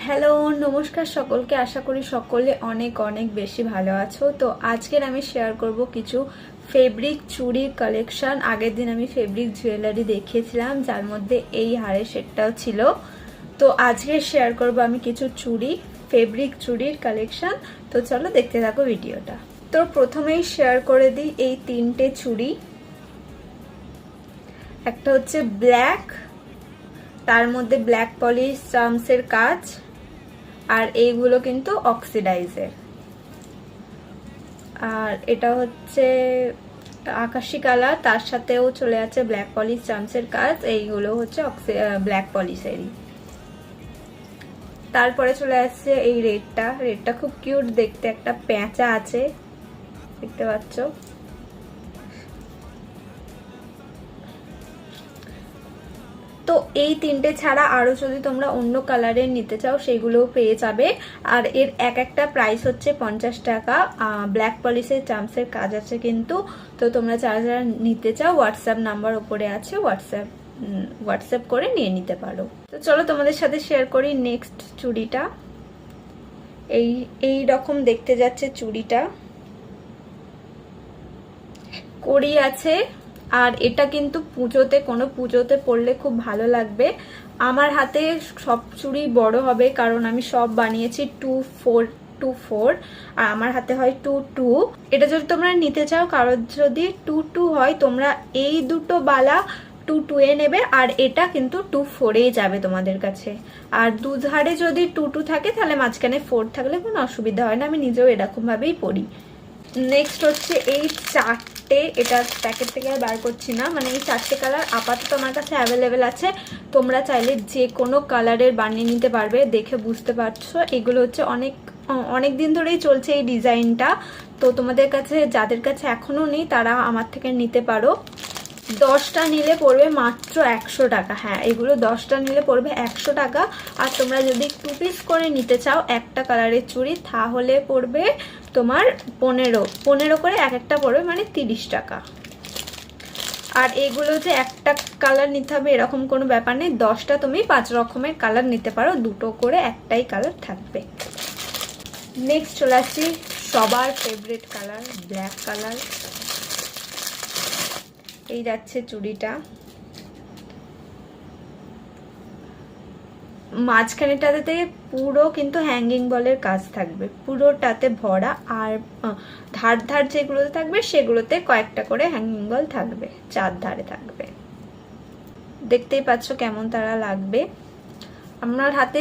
Hello, নমস্কার সকলকে। আশা করি সকলে অনেক অনেক বেশি ভালো আছো। তো আজকের আমি শেয়ার করব কিছু ফেব্রিক চুড়ির কালেকশন। আগের দিন আমি ফেব্রিক জুয়েলারি দেখিয়েছিলাম, যার মধ্যে এই হারের সেটটাও ছিল। তো আজকে শেয়ার করব আমি কিছু চুড়ি, ফেব্রিক চুড়ির কালেকশন। তো চলো দেখতে থাকো ভিডিওটা। তো প্রথমেই শেয়ার করে দিই এই তিনটে চুড়ি। একটা হচ্ছে ব্ল্যাক, তার মধ্যে ব্ল্যাক পলিশ চার্মসের কাজ, আর এইগুলো কিন্তু অক্সিডাইজের। আর এটা হচ্ছে আকাশি কালার, তার সাথেও চলে আছে ব্ল্যাক পলিশ চার্মসের কাজ। এইগুলো হচ্ছে ব্ল্যাক পলিশেরই। তারপরে চলে আসছে এই রেডটা খুব কিউট দেখতে, একটা পেঁচা আছে, দেখতে পাচ্ছ। তো এই তিনটে ছাড়া আরো যদি তোমরা অন্য কালারের নিতে চাও সেগুলোও পেয়ে যাবে। আর এর এক একটা প্রাইস হচ্ছে 50 টাকা। ব্ল্যাক পলিশের চার্মসের কাজ আছে কিন্তু। তো তোমরা যারা যারা নিতে চাও হোয়াটসঅ্যাপ নাম্বার উপরে আছে, হোয়াটসঅ্যাপ করে নিয়ে নিতে পারো। তো চলো তোমাদের সাথে শেয়ার করি নেক্সট চুড়িটা। এই রকম দেখতে যাচ্ছে চুড়িটা, কড়ি আছে। আর এটা কিন্তু কোনো পুজোতে পরলে খুব ভালো লাগবে। আমার হাতে সব চুড়ি বড় হবে, কারণ আমি সব বানিয়েছি 2-4 আর আমার হাতে হয় 2-2। এটা যদি তোমরা নিতে চাও, কারোর যদি 2-2 হয়, তোমরা এই দুটো বালা 2-2 এ নেবে, আর এটা কিন্তু 2-4 যাবে তোমাদের কাছে। আর দুধারে যদি 2-2 থাকে, তাহলে মাঝখানে 4 থাকলে কোনো অসুবিধা হয় না। আমি নিজেও এরকম ভাবেই পরি। নেক্সট হচ্ছে এই চারটে, এটা প্যাকেট থেকে আর বার করছি না, মানে এই চারটে কালার আপাতত আমার কাছে অ্যাভেলেবেল আছে। তোমরা চাইলে যে কোনো কালারের বানিয়ে নিতে পারবে। দেখে বুঝতে পারছো এগুলো হচ্ছে অনেক দিন ধরেই চলছে এই ডিজাইনটা। তো তোমাদের কাছে, যাদের কাছে এখনো নেই, তারা আমার থেকে নিতে পারো। 10টা নিলে পড়বে মাত্র 100 টাকা। হ্যাঁ, এগুলো 10টা নিলে পড়বে 100 টাকা। আর তোমরা যদি 2 পিস করে নিতে চাও একটা কালারের চুড়ি, তাহলে পড়বে তোমার 15 করে এক একটা পড়বে, মানে 30 টাকা। আর এগুলো যে একটা কালার নিতে হবে এরকম কোনো ব্যাপার নেই। 10টা তুমি 5 রকমের কালার নিতে পারো, দুটো করে একটাই কালার থাকবে। নেক্সট চলে আসছি সবার ফেভারিট কালার, ব্ল্যাক কালার। এই যাচ্ছে চুড়িটা, মাঝখানেটাতে পুরো কিন্তু হ্যাঙ্গিং বলের কাজ থাকবে, পুরোটাতে ভরা। আর ধার যেগুলোতে থাকবে সেগুলোতে কয়েকটা করে হ্যাঙ্গিং বল থাকবে, 4 ধারে থাকবে। দেখতেই পাচ্ছ কেমন তারা লাগবে। আমার হাতে